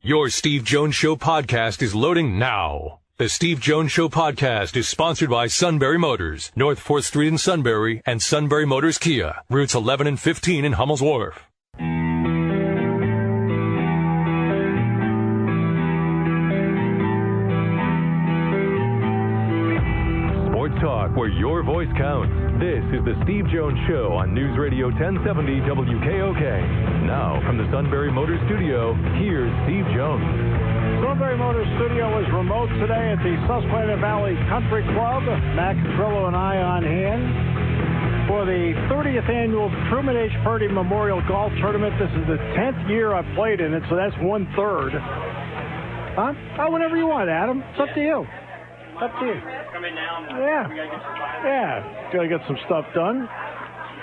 Your Steve Jones Show podcast is loading now. The Steve Jones Show podcast is sponsored by Sunbury Motors, North 4th Street in Sunbury, and Sunbury Motors Kia, routes 11 and 15 in Hummel's Wharf. Sports talk where your voice counts. This is the Steve Jones Show on News Radio 1070 WKOK. Now, from the Sunbury Motors Studio, here's Steve Jones. Sunbury Motors Studio is remote today at the Susquehanna Valley Country Club. Max Trillo and I on hand for the 30th annual Truman H. Purdy Memorial Golf Tournament. This is the 10th year I've played in it, so that's 1/3. Huh? Oh, whatever you want, Adam. It's up to you. Up to you. Coming down. Yeah. Gotta get some stuff done.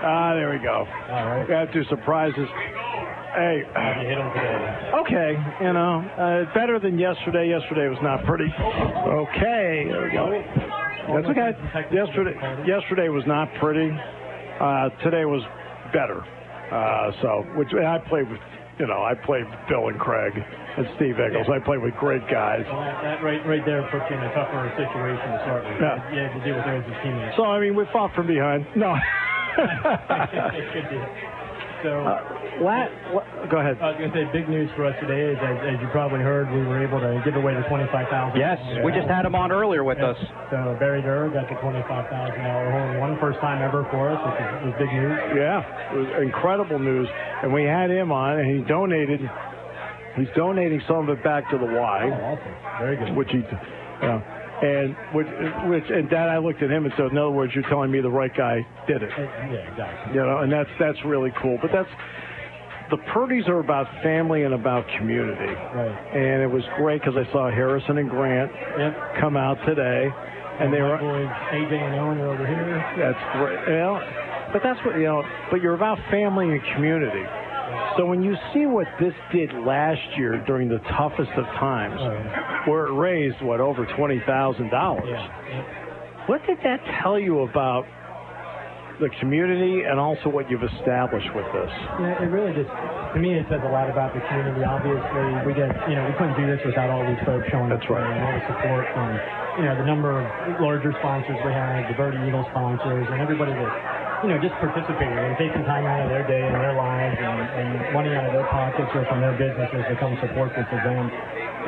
There we go. All right. Got to do surprises. Hey. How'd you hit them today? Okay, better than yesterday. Yesterday was not pretty. Okay, there we go. That's okay. Yesterday was not pretty. Today was better. I played with, I played with Bill and Craig and Steve Eccles. I played with great guys. Well, that right there puts you in a tougher situation to start with. Yeah. You had to deal with those as teammates. So, we fought from behind. No. So, go ahead. I was going to say, big news for us today is, as you probably heard, we were able to give away the $25,000. Yes, we just had him on earlier with us. So Barry Durr got the $25,000 hole-in-one, first time ever for us, which was big news. Yeah, it was incredible news, and we had him on, and he donated. He's donating some of it back to the Y. Oh, awesome! Very good. Which he. And Dad, I looked at him and said, in other words, you're telling me the right guy did it. Yeah, exactly. And that's really cool. But the Purdys are about family and about community. Right. And it was great because I saw Harrison and Grant come out today. And they were boys, AJ and Owen are over here. That's great. But that's what, but you're about family and community. So when you see what this did last year during the toughest of times, where it raised, over $20,000, what did that tell you about the community and also what you've established with this? Yeah, it really just, to me, it says a lot about the community. Obviously, we couldn't do this without all these folks showing up. That's right. And all the support from, the number of larger sponsors we had, the Birdie Eagle sponsors, and everybody that, just participating and taking time out of their day and their lives and money out of their pockets or from their businesses to come support this event.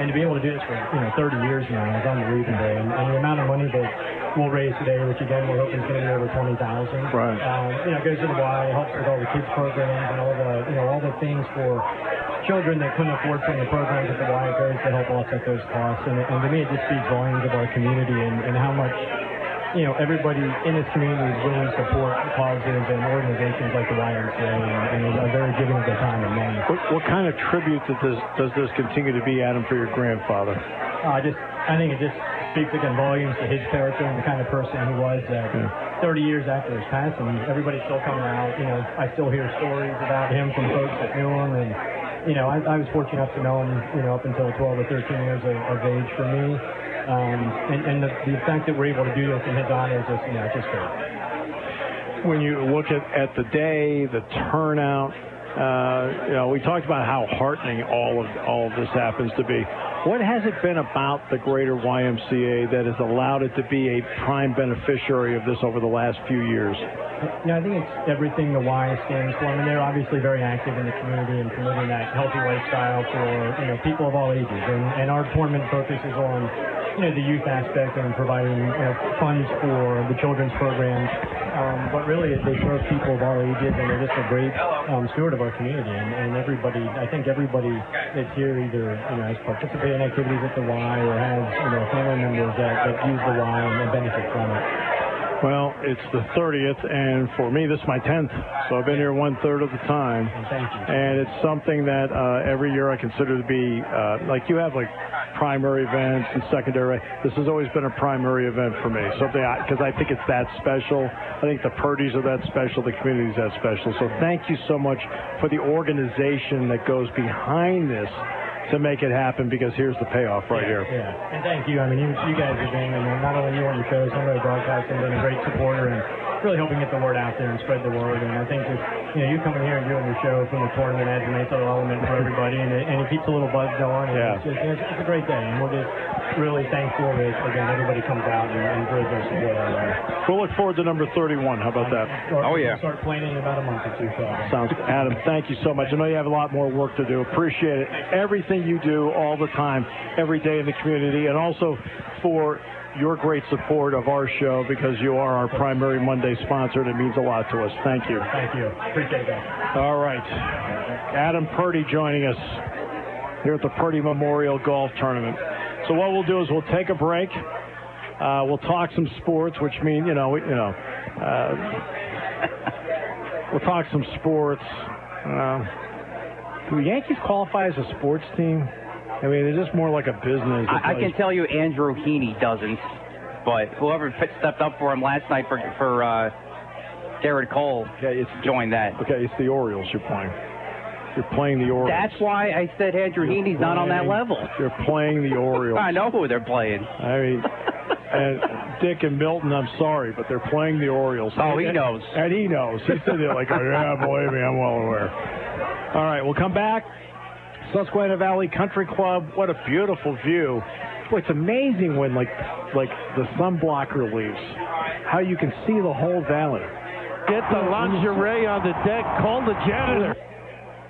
And to be able to do this for, 30 years now is unbelievable. And the amount of money that we'll raise today, which again we're hoping is going to be over $20,000. Right. Goes to the Y, helps with all the kids programs and all the things for children that couldn't afford some of the programs at the Y. It goes to help offset those costs. And to me, it just speaks volumes of our community and how much everybody in this community is willing to support causes and organizations like the YMCA and are very giving of their time and money. What kind of tribute does this continue to be, Adam, for your grandfather? I think it just speaks again volumes to his character and the kind of person he was that 30 years after his passing, everybody's still coming out. I still hear stories about him from folks that knew him, and I was fortunate enough to know him, up until 12 or 13 years of age for me. And the fact that we're able to do this in his honor is just, it's just great. When you look at the day, the turnout, we talked about how heartening all of this happens to be. What has it been about the greater YMCA that has allowed it to be a prime beneficiary of this over the last few years? I think it's everything the Y stands for. They're obviously very active in the community and promoting that healthy lifestyle for, people of all ages. And our tournament focuses on, the youth aspect and providing, funds for the children's programs. But really, they serve people of all ages, and they're just a great steward of our community. And everybody, I think everybody that's here either, has participated in activities at the Y or has, family members that use the Y and benefit from it. Well, it's the 30th, and for me, this is my 10th. So I've been here 1/3 of the time. Thank you. And it's something that every year I consider to be, like you have primary events and secondary. This has always been a primary event for me. Something because I think it's that special. I think the Purdys are that special. The community is that special. So thank you so much for the organization that goes behind this to make it happen, because here's the payoff right here. Yeah, and thank you. You guys are being, not only you on your show, somebody broadcasting, been a great supporter, and really hoping to get the word out there and spread the word. And I think just, you coming here and doing your show from the tournament adds a nice little element for everybody, and it keeps a little buzz going. And it's a great day, and we're just really thankful that, again, everybody comes out and throws their support out there. We'll look forward to number 31. How about that? Start playing in about a month or two. So. Sounds good. Adam, thank you so much. I know you have a lot more work to do. Appreciate it. Everything you do all the time, every day in the community, and also for your great support of our show, because you are our primary Monday sponsor, and it means a lot to us. Thank you. Thank you. Appreciate that. All right. Adam Purdy joining us here at the Purdy Memorial Golf Tournament. So what we'll do is we'll take a break. We'll talk some sports, which means, we'll talk some sports. Do the Yankees qualify as a sports team? I mean, it's just more like a business. I can tell you Andrew Heaney doesn't, but whoever stepped up for him last night for Garrett Cole joined that. Okay, it's the Orioles you're playing. You're playing the Orioles. That's why I said Andrew Heaney's not on that level. You're playing the Orioles. I know who they're playing. I mean, and Dick and Milton, I'm sorry, but they're playing the Orioles. Oh, he knows. And he knows. He's sitting there like, yeah, believe me, I'm well aware. All right, we'll come back. Susquehanna Valley Country Club. What a beautiful view. Boy, it's amazing when, like the sun blocker leaves, how you can see the whole valley. Get the lingerie on the deck. Call the janitor.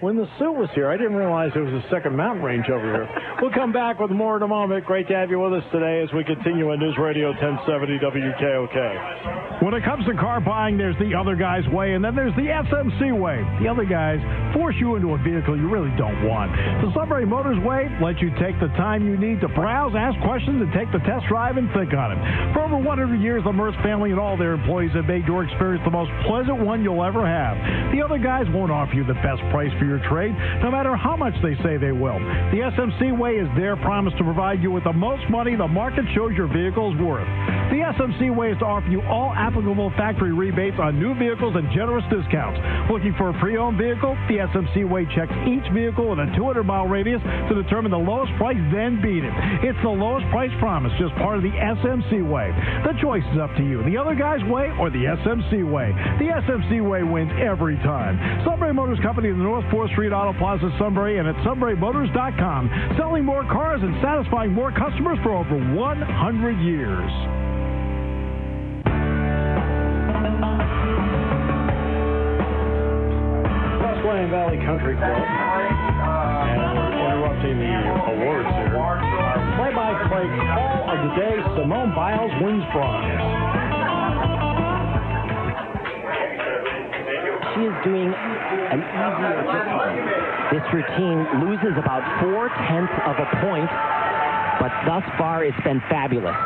When the suit was here, I didn't realize there was a second mountain range over here. We'll come back with more in a moment. Great to have you with us today as we continue on News Radio 1070 WKOK. When it comes to car buying, there's the other guy's way, and then there's the SMC way. The other guys force you into a vehicle you really don't want. The Sunbury Motors way lets you take the time you need to browse, ask questions, and take the test drive and think on it. For over 100 years, the Merce family and all their employees have made your experience the most pleasant one you'll ever have. The other guys won't offer you the best price for your trade, no matter how much they say they will. The SMC way is their promise to provide you with the most money the market shows your vehicle is worth. The SMC way is to offer you all applicable factory rebates on new vehicles and generous discounts. Looking for a pre-owned vehicle? The SMC way checks each vehicle with a 200-mile radius to determine the lowest price, then beat it. It's the lowest price promise, just part of the SMC way. The choice is up to you. The other guy's way or the SMC way. The SMC way wins every time. Sunbury Motors Company in the North 4th Street Auto Plaza, Sunbury, and at sunburymotors.com. Selling more cars and satisfying more customers for over 100 years. Susquehanna Valley Country Club. And we're interrupting the awards here. Our play-by-play call of the day, Simone Biles wins bronze. She is doing an easier routine. This routine loses about 0.4 of a point, but thus far it's been fabulous.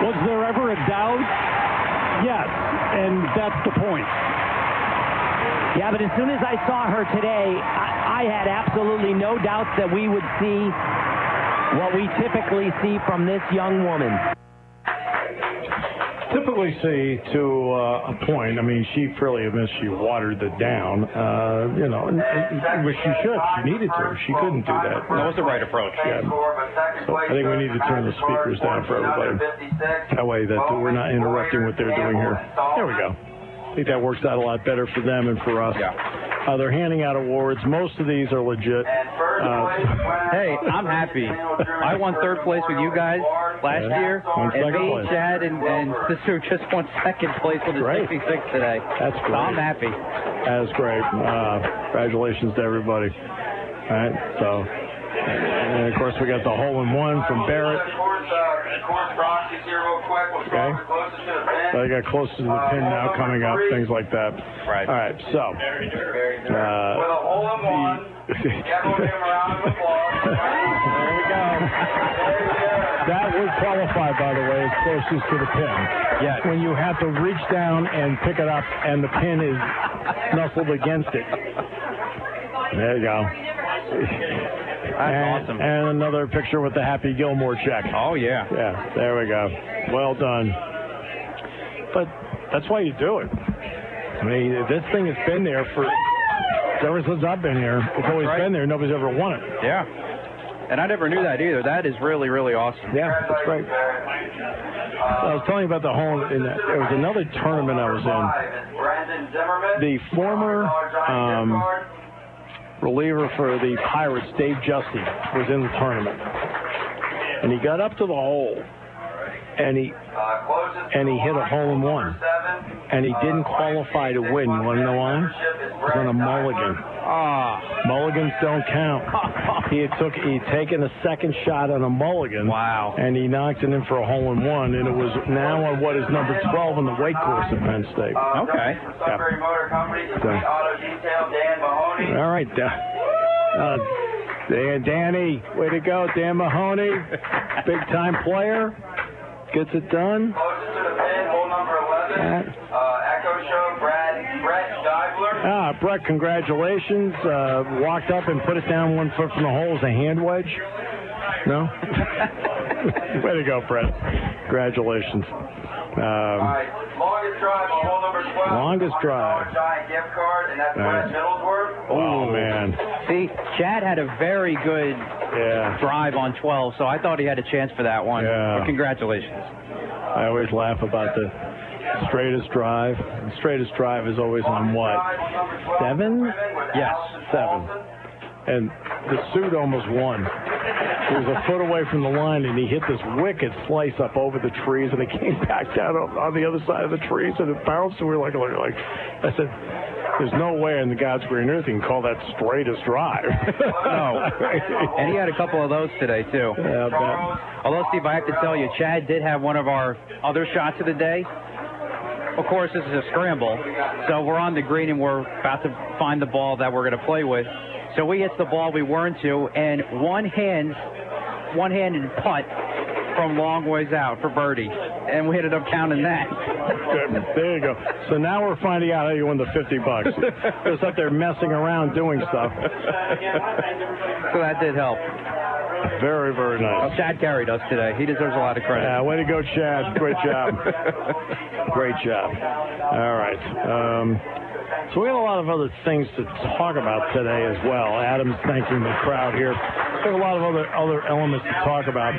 Was there ever a doubt? Yes, and that's the point. Yeah, but as soon as I saw her today, I had absolutely no doubt that we would see what we typically see from this young woman. Typically see to a point. I mean, she fairly admits she watered it down, which she should. She needed to. She couldn't do that. That was the right approach. Yeah. So I think we need to turn the speakers down for everybody. That way that we're not interrupting what they're doing here. There we go. I think that works out a lot better for them and for us. Yeah. They're handing out awards. Most of these are legit. Hey, I'm happy. I won third place with you guys last year, and me, Chad, and Sister just won second place with the 66 today. That's great. So I'm happy. That's great. Congratulations to everybody. All right, so, and of course we got the hole-in-one from Barrett. Okay. So I got close to the pin now coming up, things like that. Right. All right, so. With a hole-in-one, give him a round of applause. There we go. That would qualify, by the way, as closest to the pin. Yes. When you have to reach down and pick it up and the pin is nestled against it. There you go. That's awesome. And another picture with the Happy Gilmore check. Oh, yeah. Yeah, there we go. Well done. But that's why you do it. I mean, this thing has been there ever since I've been here. It's always been there. Nobody's ever won it. Yeah. And I never knew that either. That is really, really awesome. Yeah, that's great. I was telling you about the hole. There was another tournament I was in. The former reliever for the Pirates, Dave Justy, was in the tournament. And he got up to the hole, and he hit a hole-in-one. And he didn't qualify to win. You want to know why? It was on a mulligan. Mulligans don't count. He'd taken a second shot on a mulligan. Wow. And he knocked it in for a hole-in-one, and it was now on what is number 12 on the weight course at Penn State. Okay. Sunbury Motor Company, Complete Auto Detail, Dan Mahoney. All right. Danny, way to go, Dan Mahoney. Big-time player. Gets it done. Closest to the pin, hole number 11. Echo Show, Brett Steibler. Brett, congratulations. Walked up and put it down 1 foot from the hole as a hand wedge. No? Way to go, Brett. Congratulations. All right, longest drive on hole number 12. Longest drive. Giant gift card, and that's Brett Middlesworth. Oh, man. See, Chad had a very good drive on 12, so I thought he had a chance for that one. Yeah. But congratulations. I always laugh about the straightest drive. The straightest drive is always on what? 7? Yes. 7. And the suit almost won. He was a foot away from the line, and he hit this wicked slice up over the trees, and it came back down on the other side of the trees, and it bounced, and we were like, I said, there's no way in the God's green earth you can call that straightest drive. No. And he had a couple of those today, too. Yeah, I bet. Although, Steve, I have to tell you, Chad did have one of our other shots of the day. Of course, this is a scramble, so we're on the green, and we're about to find the ball that we're going to play with. So we hit the ball we weren't to, and one-handed putt from long ways out for birdie, and we ended up counting that. Good. There you go. So now we're finding out how you won the $50. Just up there messing around doing stuff. So that did help. Very, very nice. Well, Chad carried us today. He deserves a lot of credit. Way to go, Chad. Great job. Great job. All right. So we have a lot of other things to talk about today as well. Adam's thanking the crowd here. We have a lot of other elements to talk about.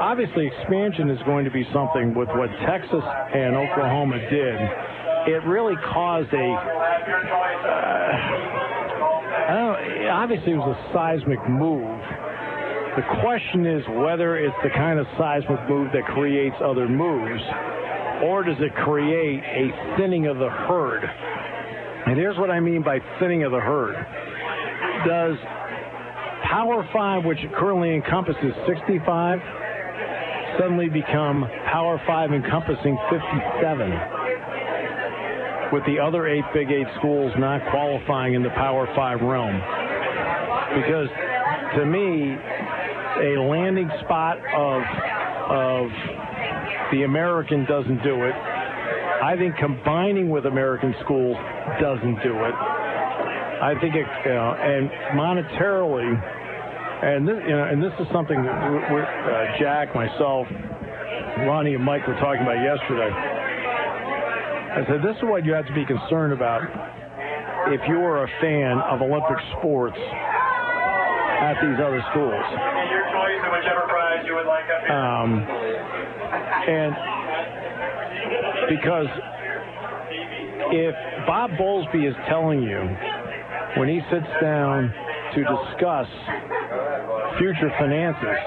Obviously, expansion is going to be something with what Texas and Oklahoma did. It really caused obviously it was a seismic move. The question is whether it's the kind of seismic move that creates other moves, or does it create a thinning of the herd? And here's what I mean by thinning of the herd. Does Power 5, which currently encompasses 65, suddenly become Power 5 encompassing 57, with the other 8 Big 8 schools not qualifying in the Power 5 realm? Because to me, a landing spot of the American doesn't do it. I think combining with American schools doesn't do it. I think it, and monetarily, and this is something that Jack, myself, Ronnie, and Mike were talking about yesterday. I said, this is what you have to be concerned about if you are a fan of Olympic sports at these other schools. Your choice of whichever prize you would like up here. And because if Bob Bowlesby is telling you when he sits down to discuss future finances,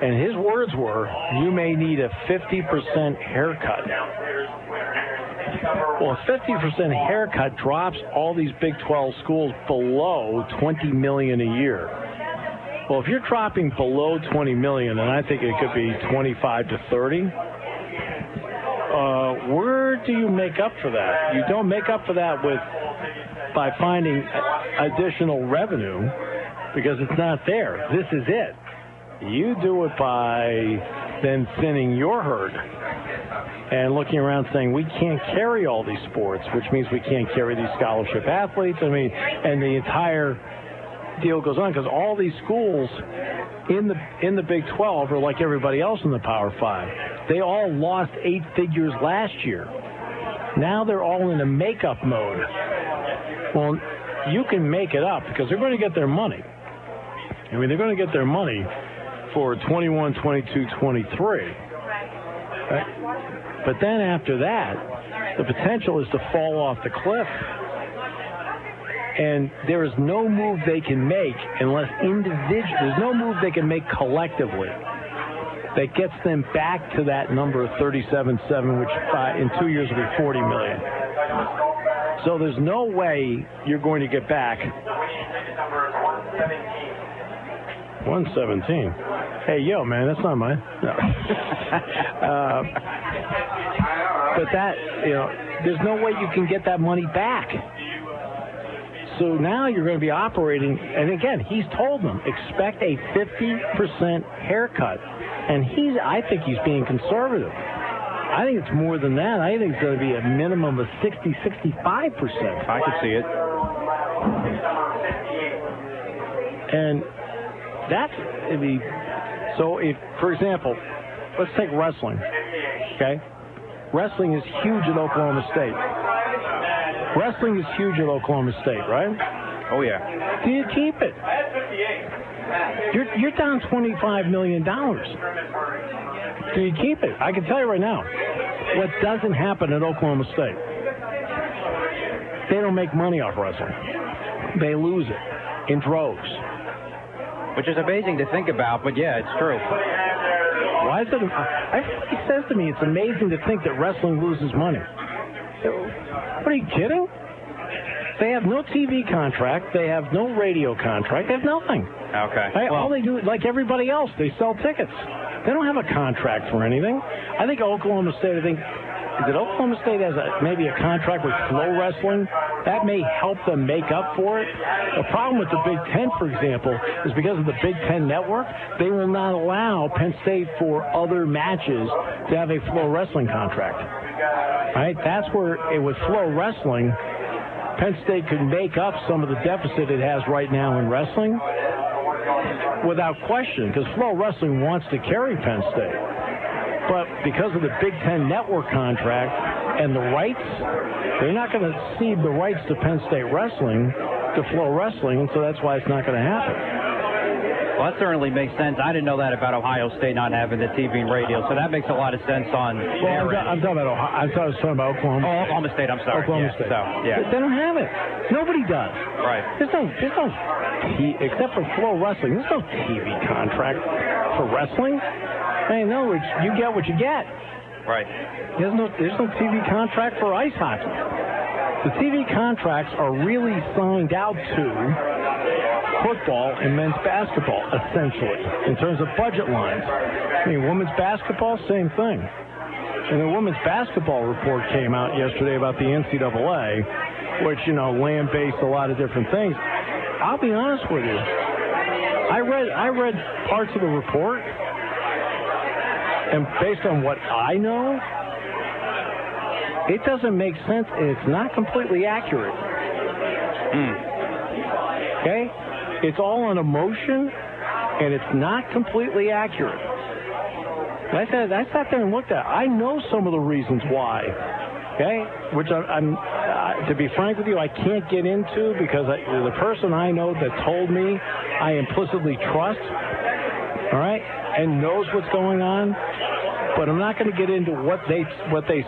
and his words were, you may need a 50% haircut. Well, a 50% haircut drops all these Big 12 schools below $20 million a year. Well, if you're dropping below $20 million, and I think it could be 25 to 30, where do you make up for that? You don't make up for that by finding additional revenue, because it's not there. This is it. You do it by then thinning your herd and looking around saying, we can't carry all these sports, which means we can't carry these scholarship athletes. I mean, and the entire deal goes on, because all these schools in the Big 12 are like everybody else in the Power 5. They all lost 8 figures last year. Now they're all in a makeup mode. Well, you can make it up because they're going to get their money. I mean, they're going to get their money for 21, 22, 23. Right? But then after that, the potential is to fall off the cliff. And there is no move they can make unless there's no move they can make collectively that gets them back to that number of 37.7, which in 2 years will be $40 million. So there's no way you're going to get back 117. Hey, yo, man, that's not mine. No. But that, there's no way you can get that money back. So now you're going to be operating, and again, he's told them, expect a 50% haircut. And I think he's being conservative. I think it's more than that. I think it's going to be a minimum of 60, 65%. I could see it. And that's, so if, for example, let's take wrestling, okay? Wrestling is huge at Oklahoma State. Wrestling is huge at Oklahoma State, right? Oh, yeah. Do you keep it? You're down $25 million. Do you keep it? I can tell you right now, what doesn't happen at Oklahoma State, they don't make money off wrestling. They lose it in droves. Which is amazing to think about, but yeah, it's true. Why is it? He says to me, it's amazing to think that wrestling loses money. What are you kidding? They have no TV contract. They have no radio contract. They have nothing. Okay. All they do, like everybody else, they sell tickets. They don't have a contract for anything. I think Oklahoma State, that Oklahoma State has maybe a contract with Flow Wrestling. That may help them make up for it. The problem with the Big Ten, for example, is because of the Big Ten network, they will not allow Penn State for other matches to have a Flow Wrestling contract. Right? That's where, with Flow Wrestling, Penn State could make up some of the deficit it has right now in wrestling without question, because Flow Wrestling wants to carry Penn State. But because of the Big Ten network contract and the rights, they're not going to cede the rights to Penn State Wrestling to Flow Wrestling, and so that's why it's not going to happen. Well, that certainly makes sense. I didn't know that about Ohio State not having the TV and radio, so that makes a lot of sense on their end. I'm talking about Ohio. I was talking about Oklahoma. Oh, Oklahoma State. I'm sorry. Oklahoma State. So, yeah. They don't have it. Nobody does. Right. There's no except for Flow Wrestling. There's no TV contract for wrestling. Hey, in other words, you get what you get. Right. There's no TV contract for ice hockey. The TV contracts are really signed out to football and men's basketball, essentially, in terms of budget lines. I mean, women's basketball, same thing. And the women's basketball report came out yesterday about the NCAA, which, land-based a lot of different things. I'll be honest with you. I read parts of the report, and based on what I know, it doesn't make sense, and it's not completely accurate. Okay? It's all on emotion, and it's not completely accurate. I sat there and looked at it. I know some of the reasons why, okay? Which I'm to be frank with you, I can't get into because the person I know that told me I implicitly trust, all right, and knows what's going on. But I'm not going to get into what they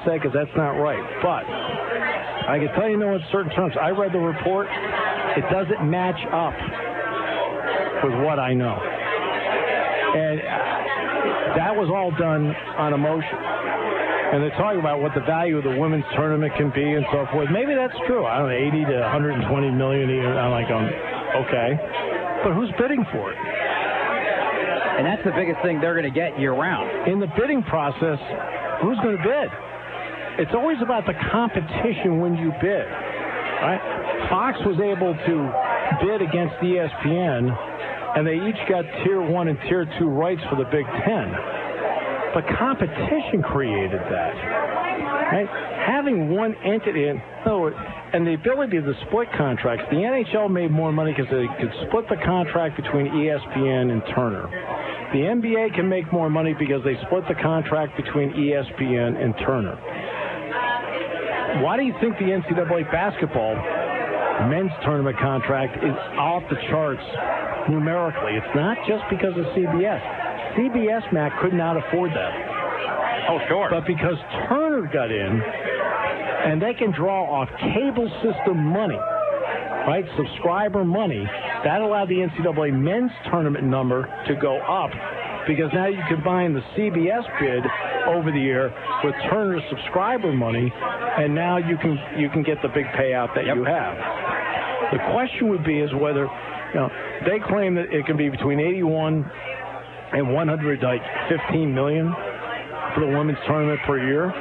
say because that's not right. But I can tell you, in certain terms, I read the report. It doesn't match up with what I know. And that was all done on emotion. And they're talking about what the value of the women's tournament can be and so forth. Maybe that's true. I don't know, 80 to 120 million a year. I'm like, okay. But who's bidding for it? And that's the biggest thing they're going to get year-round. In the bidding process, who's going to bid? It's always about the competition when you bid, right? Fox was able to bid against ESPN, and they each got Tier 1 and Tier 2 rights for the Big Ten. But competition created that, right? Having one entity, and the ability to split contracts. The NHL made more money because they could split the contract between ESPN and Turner. The NBA can make more money because they split the contract between ESPN and Turner. why do you think the NCAA basketball men's tournament contract is off the charts numerically? It's not just because of CBS. CBS, Matt, could not afford that. Oh, sure. But because Turner got in, and they can draw off cable system money, right, subscriber money, that allowed the NCAA men's tournament number to go up, because now you combine the CBS bid over the year with Turner's subscriber money, and now you can get the big payout that you have. The question would be is whether, they claim that it can be between 81 and 115 million for the women's tournament per year,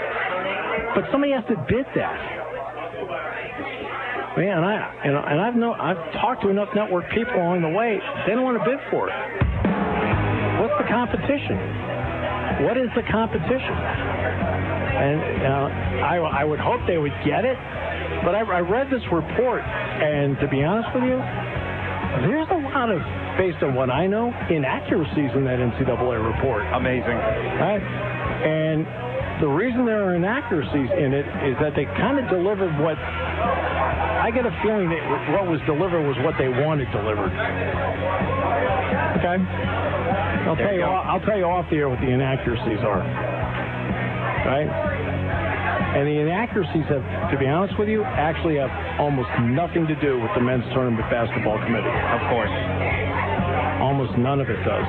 but somebody has to bid that. Man, I've talked to enough network people along the way. They don't want to bid for it. What's the competition? What is the competition? And I would hope they would get it, but I read this report, and to be honest with you, there's a lot of, based on what I know, inaccuracies in that NCAA report. Amazing. Right? And the reason there are inaccuracies in it is that they kind of delivered what, I get a feeling that what was delivered was what they wanted delivered. Okay? I'll tell you off the air what the inaccuracies are. Right? And the inaccuracies have, to be honest with you, actually have almost nothing to do with the men's tournament basketball committee. Of course. Almost none of it does.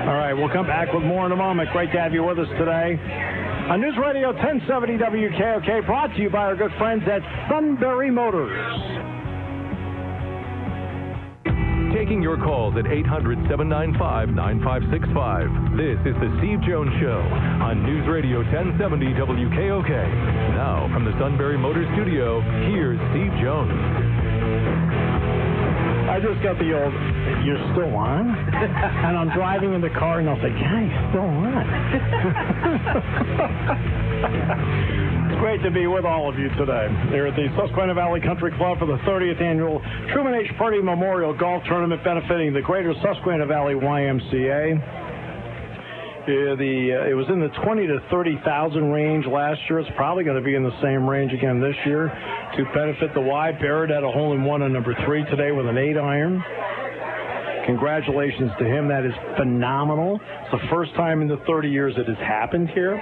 All right, we'll come back with more in a moment. Great to have you with us today on News Radio 1070 WKOK, brought to you by our good friends at Sunbury Motors. Taking your calls at 800-795-9565. This is the Steve Jones Show on News Radio 1070 WKOK. Now, from the Sunbury Motors studio, here's Steve Jones. I just got the old, you're still on? And I'm driving in the car, and I'll say, yeah, you're still on. It's great to be with all of you today here at the Susquehanna Valley Country Club for the 30th Annual Truman H. Purdy Memorial Golf Tournament benefiting the Greater Susquehanna Valley YMCA. It was in the 20 to 30,000 range last year. It's probably going to be in the same range again this year to benefit the Y. Barrett had a hole-in-one on number 3 today with an 8-iron. Congratulations to him. That is phenomenal. It's the first time in the 30 years it has happened here.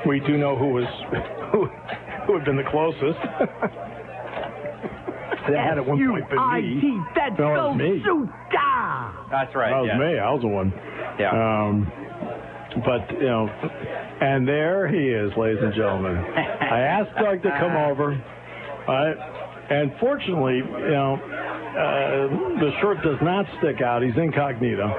We do know who had been the closest. That had at one point been me. That's no, me. That's right. That was me. I was the one. Yeah. But, and there he is, ladies and gentlemen. I asked Doug to come over, and fortunately, the shirt does not stick out. He's incognito.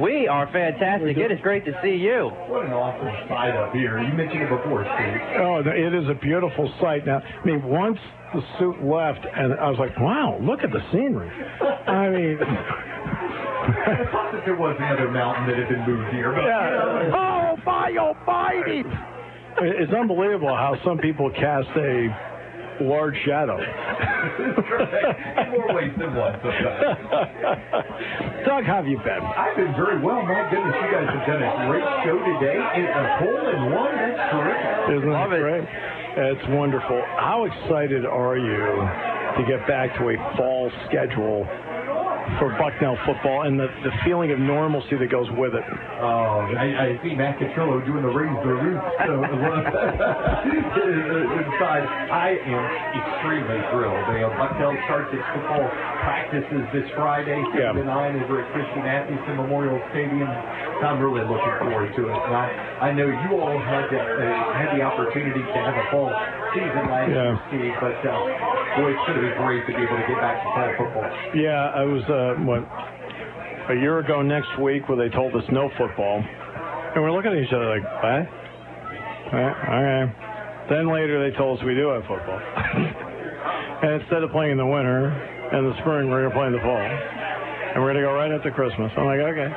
We are fantastic. It is great to see you. What an awesome sight up here. You mentioned it before, Steve. Oh, it is a beautiful sight. Now, I mean, once the suit left, and I was like, wow, look at the scenery. I mean... I thought that there was another mountain that had been moved here. But, Oh, my almighty! It's unbelievable how some people cast a large shadow. In more ways than one sometimes. Doug, how have you been? I've been very well. My goodness, you guys have done a great show today. It's a hole-in-one. That's terrific. Isn't that great? It's wonderful. How excited are you to get back to a fall schedule for Bucknell football and the feeling of normalcy that goes with it? Oh, I see Matt Catrillo doing the raise the roof inside. I am extremely thrilled. Bucknell starts its football practices this Friday, 7 to 9 over at Christian Atkinson Memorial Stadium. I'm really looking forward to it. And I know you all had the opportunity to have a fall season last year, Steve, but boy, it's going to be great to be able to get back to fall football. Yeah, I was a year ago next week where they told us no football, and we're looking at each other like, what? Okay. Then later they told us we do have football, and instead of playing in the winter and the spring, we're going to play in the fall, and we're going to go right after Christmas. I'm like, okay.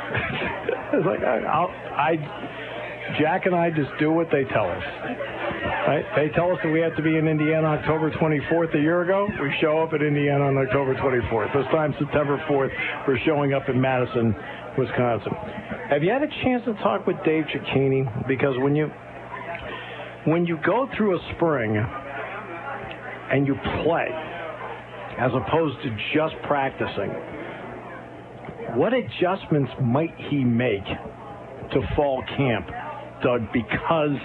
It's like Jack and I just do what they tell us. They tell us that we have to be in Indiana October 24th a year ago. We show up at Indiana on October 24th. This time, September 4th, we're showing up in Madison, Wisconsin. Have you had a chance to talk with Dave Cicchini? Because when you go through a spring and you play, as opposed to just practicing, what adjustments might he make to fall camp, Doug, because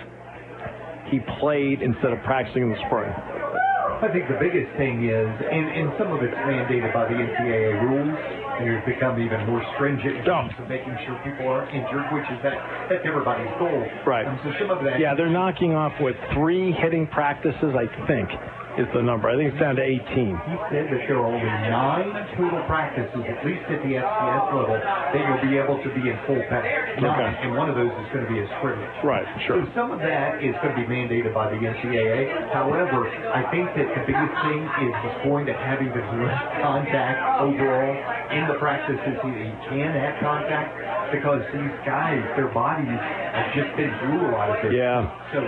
he played instead of practicing in the spring? I think the biggest thing is, and some of it's mandated by the NCAA rules, and it's become even more stringent in terms of making sure people aren't injured, which is that's everybody's goal. Right. So some of that. Yeah, they're knocking off with 3 hitting practices, I think, is the number. I think it's down to 18. He said that there are only 9 total practices, at least at the FCS level, that you'll be able to be in full pack. And one of those is going to be a scrimmage. Right, sure. So some of that is going to be mandated by the NCAA. However, I think that the biggest thing is just going to have even less contact overall in the practices. You can have contact because these guys, their bodies have just been brutalized. Yeah. So,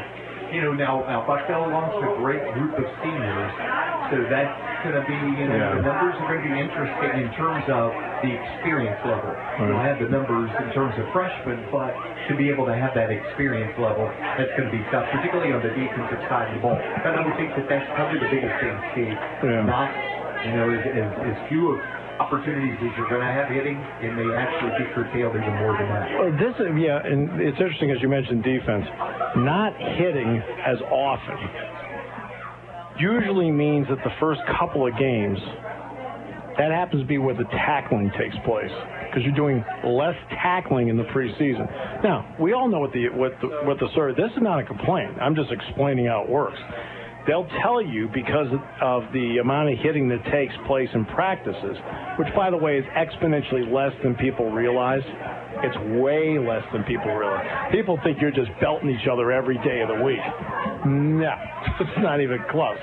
now Bucknell launched a great group of seniors, so that's going to be, the numbers are going to be interesting in terms of the experience level. We'll have the numbers in terms of freshmen, but to be able to have that experience level, that's going to be tough, particularly on the defensive side of the ball. And I would think that that's probably the biggest thing, Steve. Not, as few of opportunities as you're going to have hitting, it may actually be curtailed even more than that. And it's interesting as you mentioned defense. Not hitting as often usually means that the first couple of games, that happens to be where the tackling takes place because you're doing less tackling in the preseason. Now, we all know what the sort. This is not a complaint. I'm just explaining how it works. They'll tell you because of the amount of hitting that takes place in practices, which, by the way, is exponentially less than people realize. It's way less than people realize. People think you're just belting each other every day of the week. No, it's not even close,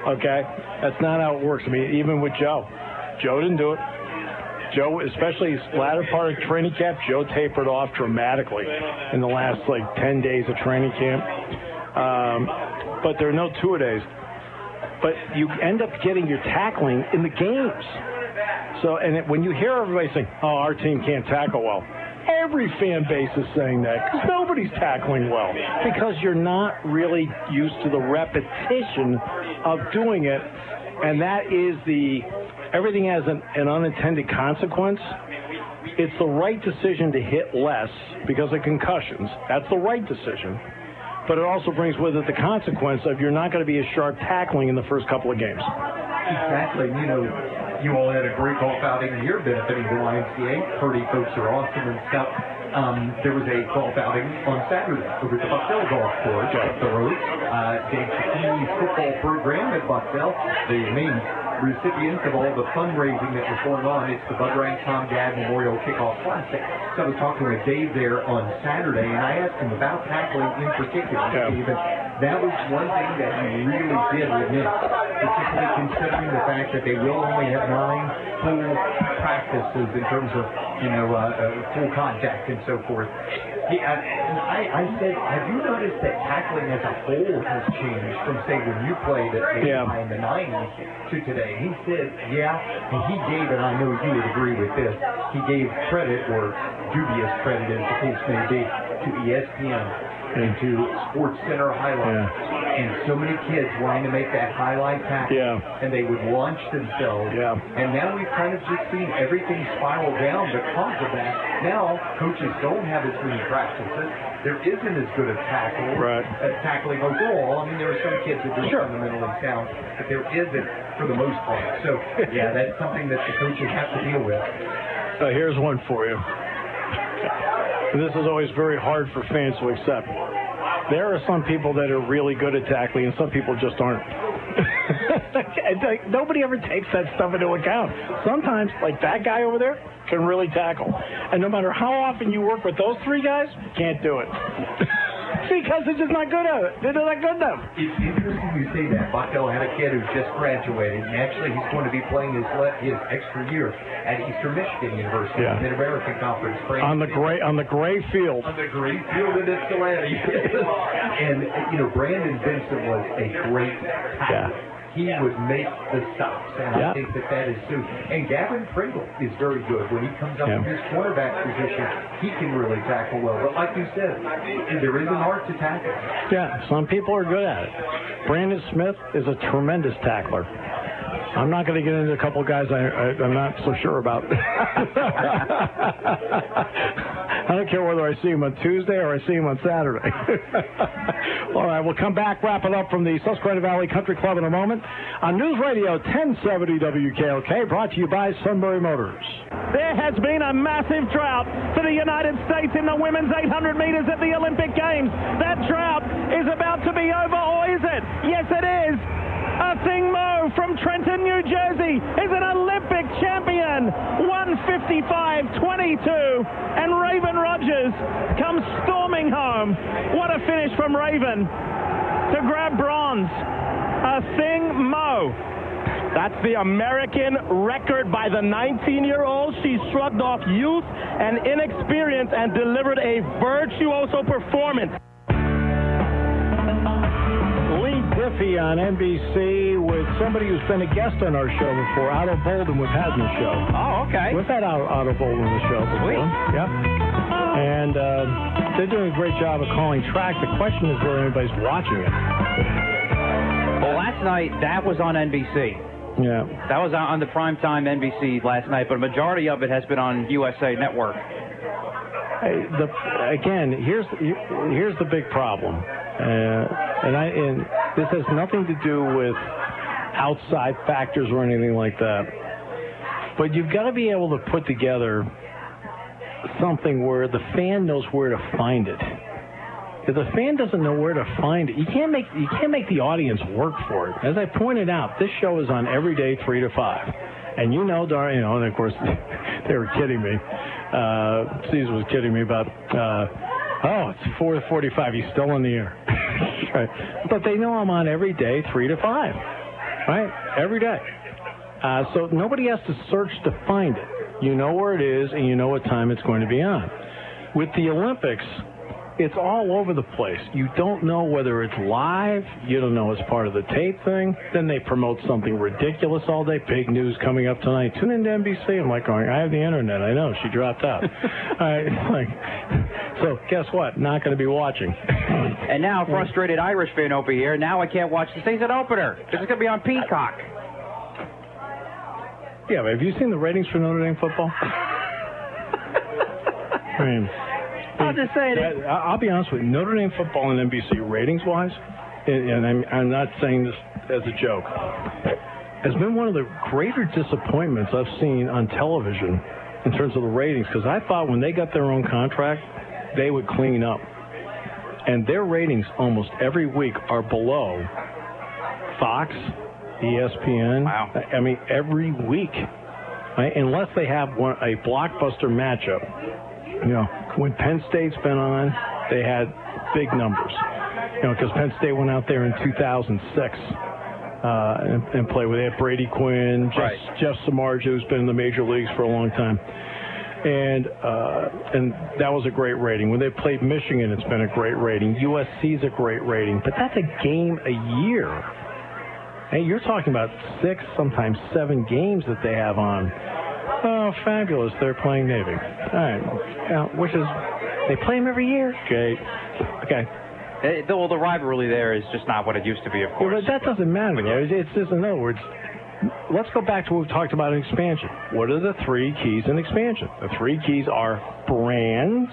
okay? That's not how it works. I mean, even with Joe didn't do it. Joe, especially his latter part of training camp, Joe tapered off dramatically in the last, 10 days of training camp. But there are no two-a-days. But you end up getting your tackling in the games. So, when you hear everybody saying, "Oh, our team can't tackle well," every fan base is saying that because nobody's tackling well because you're not really used to the repetition of doing it, and that is everything has an unintended consequence. It's the right decision to hit less because of concussions. That's the right decision. But it also brings with it the consequence of you're not going to be as sharp tackling in the first couple of games. Exactly. You all had a great golf outing here benefiting the YMCA. Purdy folks are awesome and stuff. There was a golf outing on Saturday over at the Bucknell Golf Course up the road. Dave Cicchini's football program at Bucknell, the main recipients of all the fundraising that was going on. It's the Bud Rank Tom Gadd Memorial Kickoff Classic. So I was talking with Dave there on Saturday, and I asked him about tackling in particular. Steve, and that was one thing that he really did admit, particularly considering the fact that they will only have 9 full practices in terms of, full contact and so forth. I said, have you noticed that tackling as a whole has changed from, say, when you played at in the 90s to today? He said, and he gave, and I know you would agree with this, he gave credit, or dubious credit as the case may be, to ESPN and to Sports Center highlights. And so many kids wanting to make that highlight tackle, and they would launch themselves. And now we've kind of just seen everything spiral down because of that. Now coaches don't have as many practices. There isn't as good a tackling overall. I mean, there are some kids that are fundamentally sound, but there isn't for the most part. So, that's something that the coaches have to deal with. Here's one for you. And this is always very hard for fans to accept. There are some people that are really good at tackling, and some people just aren't. Nobody ever takes that stuff into account. Sometimes, like that guy over there, can really tackle. And no matter how often you work with those 3 guys, can't do it. Because they're just not good at it. They're not good enough. It's interesting you say that. Bucknell had a kid who just graduated, and actually he's going to be playing his extra year at Eastern Michigan University, the Mid-American Conference. On the gray field. On the gray field in Ypsilanti. And, Brandon Vincent was a great tackler. Yeah. He would make the stops, and I think that is soon. And Gavin Pringle is very good. When he comes up in his quarterback position, he can really tackle well. But like you said, there is an art to tackle. Yeah, some people are good at it. Brandon Smith is a tremendous tackler. I'm not going to get into a couple of guys I'm not so sure about. I don't care whether I see him on Tuesday or I see him on Saturday. All right, we'll come back, wrap it up from the Susquehanna Valley Country Club in a moment. On News Radio 1070 WKOK, brought to you by Sunbury Motors. There has been a massive drought for the United States in the women's 800 meters at the Olympic Games. That drought is about to be over, or is it? Yes, it is. Thing Mo from Trenton, New Jersey is an Olympic champion, 155.22, and Raven Rogers comes storming home. What a finish from Raven to grab bronze. Thing Mo. That's the American record by the 19-year-old. She shrugged off youth and inexperience and delivered a virtuoso performance. Diffie on NBC with somebody who's been a guest on our show before, Otto Bolden. We've had on the show. Oh, okay. We've had Otto Bolden on the show before. Sweet. Yeah. And they're doing a great job of calling track. The question is whether anybody's watching it. Well, last night, that was on NBC. Yeah. That was on the primetime NBC last night, but a majority of it has been on USA Network. Hey, here's the big problem. And this has nothing to do with outside factors or anything like that. But you've got to be able to put together something where the fan knows where to find it. If the fan doesn't know where to find it, you can't make the audience work for it. As I pointed out, this show is on every day 3 to 5. And and of course they were kidding me. Caesar was kidding me about it's 4:45. He's still in the air. Right. But they know I'm on every day, 3 to 5. Right? Every day. So nobody has to search to find it. You know where it is, and you know what time it's going to be on. With the Olympics, it's all over the place. You don't know whether it's live. You don't know it's part of the tape thing. Then they promote something ridiculous all day. Big news coming up tonight. Tune into NBC. I'm like, I have the internet. I know. She dropped out. So guess what? Not going to be watching. And now, frustrated Irish fan over here. Now I can't watch the season opener because it's going to be on Peacock. Yeah, but have you seen the ratings for Notre Dame football? I mean, I'll just say it. I'll be honest with you. Notre Dame football and NBC ratings-wise, and I'm not saying this as a joke, has been one of the greater disappointments I've seen on television in terms of the ratings, because I thought when they got their own contract, they would clean up. And their ratings almost every week are below Fox, ESPN. Wow. I mean, every week. Right? Unless they have a blockbuster matchup. When Penn State's been on, they had big numbers. Because Penn State went out there in 2006 and played with. They had Brady Quinn, Jeff Samardzija, who's been in the major leagues for a long time. And that was a great rating. When they played Michigan, it's been a great rating. USC's a great rating. But that's a game a year. Hey, you're talking about 6, sometimes 7 games that they have on. Oh, fabulous. They're playing Navy. All right. Which is, they play them every year. Okay. Well, the rivalry there is just not what it used to be, of course. Well, but that doesn't matter, though. It's just, in other words, let's go back to what we talked about in expansion. What are the 3 keys in expansion? The 3 keys are brands,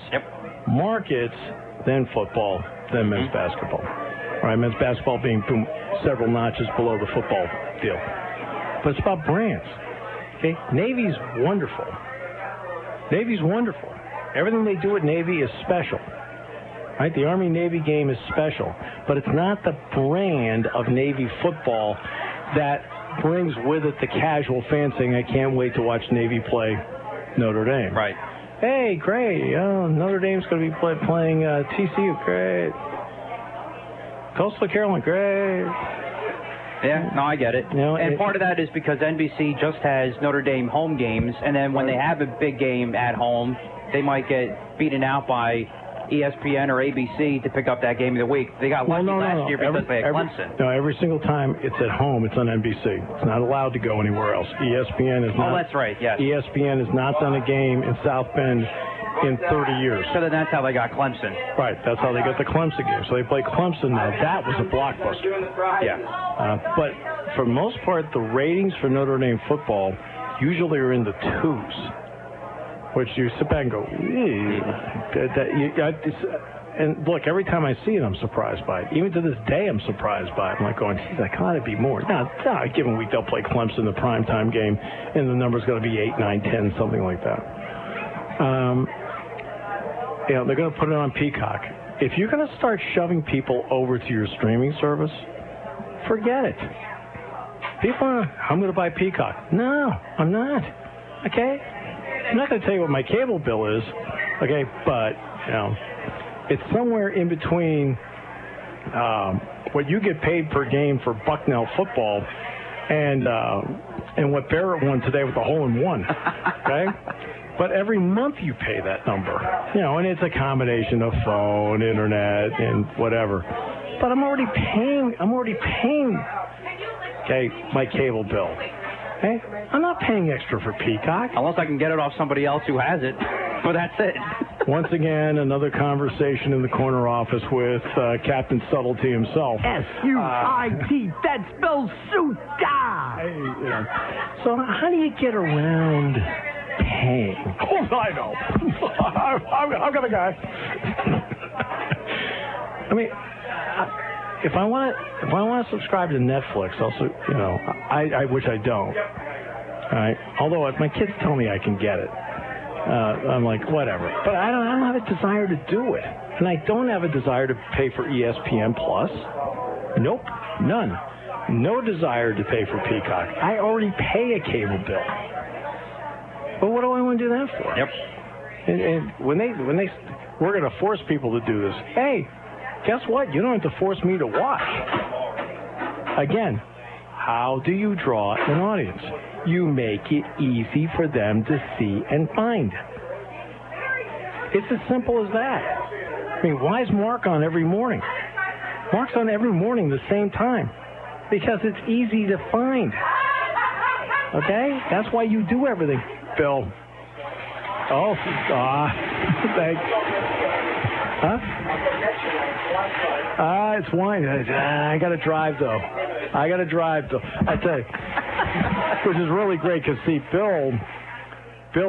markets, then football, then men's basketball. All right, men's basketball being several notches below the football deal. But it's about brands. Okay? Navy's wonderful. Everything they do at Navy is special. Right? The Army-Navy game is special. But it's not the brand of Navy football that brings with it the casual fan saying, I can't wait to watch Navy play Notre Dame. Right. Hey, great. Notre Dame's going to be playing TCU. Great. Coastal Carolina, great. Yeah, no, I get it. You know, and part of that is because NBC just has Notre Dame home games, and then when they have a big game at home, they might get beaten out by ESPN or ABC to pick up that game of the week. They got lucky last year because they had Clemson. No, every single time it's at home, it's on NBC. It's not allowed to go anywhere else. ESPN is not. Oh, that's right, yes. ESPN has not done a game in South Bend in 30 years. So then that's how they got Clemson. Right, that's how they got the Clemson game. So they play Clemson now. That was a blockbuster. Yeah. But for the most part, the ratings for Notre Dame football usually are in the 2s. Which you sit back and go, and look, every time I see it, I'm surprised by it. Even to this day, I'm surprised by it. I'm like going, geez, I gotta be more. Now, a given week, they'll play Clemson, the primetime game, and the number's going to be 8, 9, 10, something like that. They're going to put it on Peacock. If you're going to start shoving people over to your streaming service, forget it. People are, I'm going to buy Peacock. No, I'm not. Okay? I'm not going to tell you what my cable bill is, okay, but, it's somewhere in between what you get paid per game for Bucknell football and what Barrett won today with the hole-in-one, okay? But every month you pay that number, and it's a combination of phone, internet, and whatever. But I'm already paying, okay, my cable bill. Okay? I'm not paying extra for Peacock. Unless I can get it off somebody else who has it. But that's it. Once again, another conversation in the corner office with Captain Subtlety himself. S-U-I-T. That spells Suta. So how do you get around paying? Oh, I know. I've got a guy. I mean, if I want to subscribe to Netflix, also, I which I don't. All right. Although if my kids tell me I can get it, I'm like, whatever. But I don't have a desire to do it, and I don't have a desire to pay for ESPN Plus. Nope, none. No desire to pay for Peacock. I already pay a cable bill. But what do I want to do that for? Yep. And when we're going to force people to do this. Hey, guess what? You don't have to force me to watch. Again, how do you draw an audience? You make it easy for them to see and find. It's as simple as that. I mean, why is Mark on every morning? Mark's on every morning the same time. Because it's easy to find. Okay? That's why you do everything. Bill. Oh, thanks. Huh? It's wine. I got to drive, though. I tell you, which is really great because, see, Bill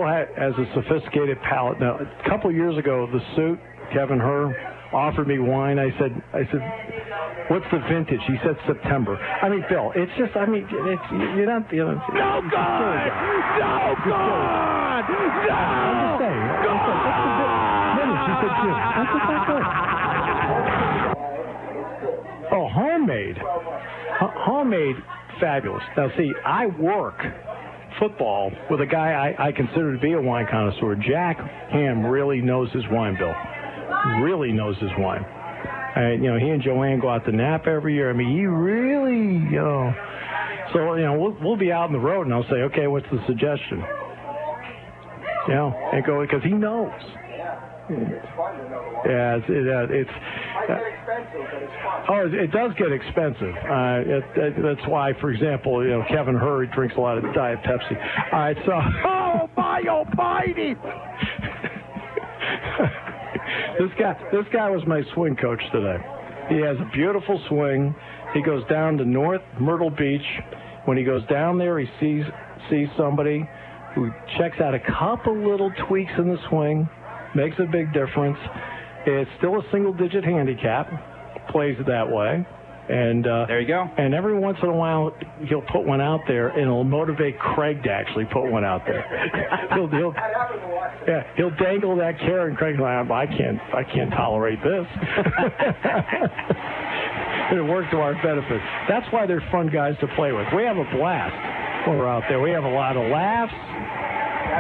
has a sophisticated palate. Now, a couple of years ago, the suit, Kevin Herr, offered me wine. I said, what's the vintage? He said September. I mean, Bill, it's just, you're not, No good! No good! No! I'm just saying. What's the vintage? He said June. That's just not good. Oh, homemade. Homemade, fabulous. Now, see, I work football with a guy I consider to be a wine connoisseur. Jack Ham really knows his wine, Bill. Really knows his wine. He and Joanne go out to Napa every year. I mean, he really, So, we'll be out on the road, and I'll say, okay, what's the suggestion? And go, because he knows. Yeah, it's it does get expensive. That's why, for example, Kevin Herr drinks a lot of Diet Pepsi. All right, so my almighty! This guy was my swing coach today. He has a beautiful swing. He goes down to North Myrtle Beach. When he goes down there, he sees somebody who checks out a couple little tweaks in the swing. Makes a big difference. It's still a single-digit handicap. Plays it that way. And there you go. And every once in a while, he'll put one out there, and it'll motivate Craig to actually put one out there. He'll dangle that carrot, and Craig's like, I can't tolerate this. And it worked to our benefit. That's why they're fun guys to play with. We have a blast when we're out there. We have a lot of laughs.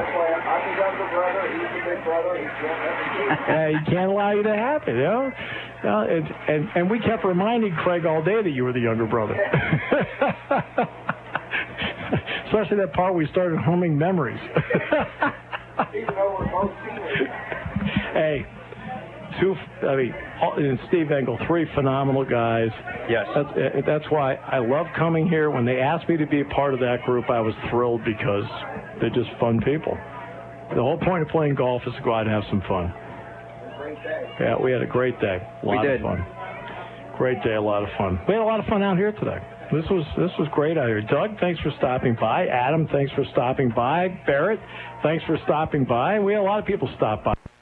I'm the younger brother. He's the big brother. He can't allow you to have it, you know? And we kept reminding Craig all day that you were the younger brother. Especially that part we started humming memories. Even though we're both teenagers. Hey, and Steve Engel, 3 phenomenal guys. Yes. That's why I love coming here. When they asked me to be a part of that group, I was thrilled because they're just fun people. The whole point of playing golf is to go out and have some fun. Yeah, we had a great day. A lot of fun. Great day, a lot of fun. We had a lot of fun out here today. This was great out here. Doug, thanks for stopping by. Adam, thanks for stopping by. Barrett, thanks for stopping by. We had a lot of people stop by.